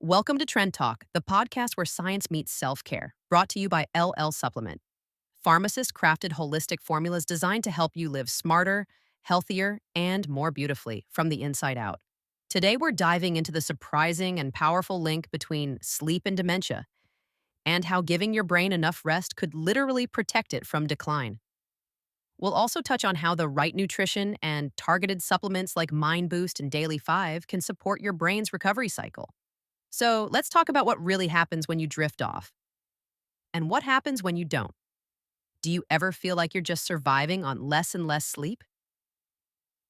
Welcome to Trend Talk, the podcast where science meets self-care, brought to you by LL Supplement. Pharmacists crafted holistic formulas designed to help you live smarter, healthier, and more beautifully from the inside out. Today, we're diving into the surprising and powerful link between sleep and dementia, and how giving your brain enough rest could literally protect it from decline. We'll also touch on how the right nutrition and targeted supplements like Mind Boost and Daily 5 can support your brain's recovery cycle. So let's talk about what really happens when you drift off and what happens when you don't. Do you ever feel like you're just surviving on less and less sleep?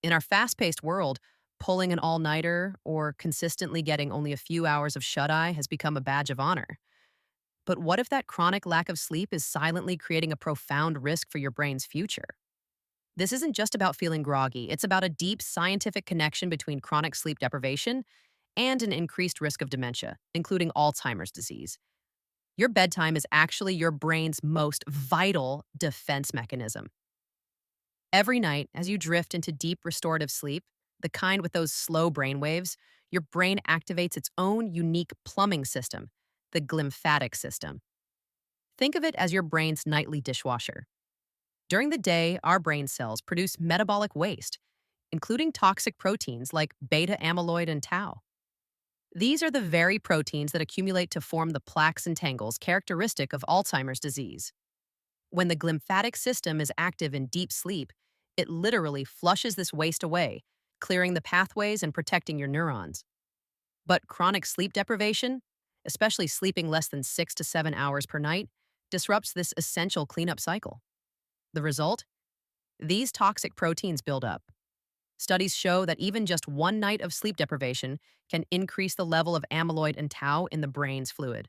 In our fast paced world, pulling an all nighter or consistently getting only a few hours of shut eye has become a badge of honor. But what if that chronic lack of sleep is silently creating a profound risk for your brain's future? This isn't just about feeling groggy, it's about a deep scientific connection between chronic sleep deprivation and an increased risk of dementia, including Alzheimer's disease. Your bedtime is actually your brain's most vital defense mechanism. Every night, as you drift into deep restorative sleep, the kind with those slow brain waves, your brain activates its own unique plumbing system, the glymphatic system. Think of it as your brain's nightly dishwasher. During the day, our brain cells produce metabolic waste, including toxic proteins like beta amyloid and tau. These are the very proteins that accumulate to form the plaques and tangles characteristic of Alzheimer's disease. When the glymphatic system is active in deep sleep, it literally flushes this waste away, clearing the pathways and protecting your neurons. But chronic sleep deprivation, especially sleeping less than 6 to 7 hours per night, disrupts this essential cleanup cycle. The result? These toxic proteins build up. Studies show that even just one night of sleep deprivation can increase the level of amyloid and tau in the brain's fluid.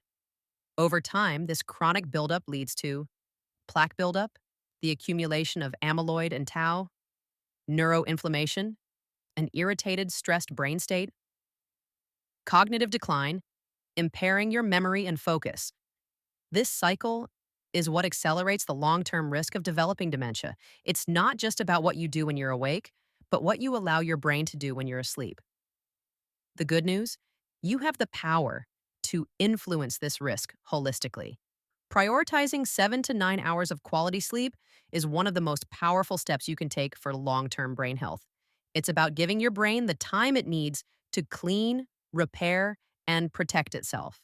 Over time, this chronic buildup leads to plaque buildup, the accumulation of amyloid and tau, neuroinflammation, an irritated, stressed brain state, cognitive decline, impairing your memory and focus. This cycle is what accelerates the long-term risk of developing dementia. It's not just about what you do when you're awake, but what you allow your brain to do when you're asleep. The good news? You have the power to influence this risk holistically. Prioritizing 7 to 9 hours of quality sleep is one of the most powerful steps you can take for long-term brain health. It's about giving your brain the time it needs to clean, repair, and protect itself.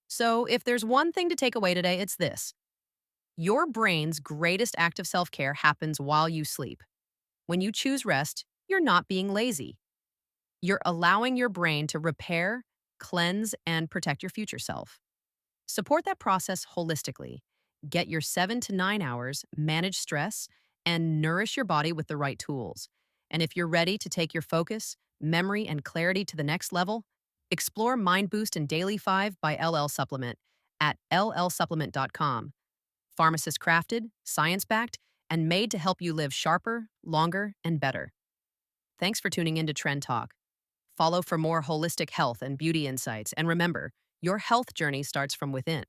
So if there's one thing to take away today, it's this. Your brain's greatest act of self-care happens while you sleep. When you choose rest, you're not being lazy. You're allowing your brain to repair, cleanse, and protect your future self. Support that process holistically. Get your 7 to 9 hours, manage stress, and nourish your body with the right tools. And if you're ready to take your focus, memory, and clarity to the next level, explore Mind Boost and Daily 5 by LL Supplement at llsupplement.com. Pharmacist crafted, science-backed, and made to help you live sharper, longer, and better. Thanks for tuning in to Trend Talk. Follow for more holistic health and beauty insights, and remember, your health journey starts from within.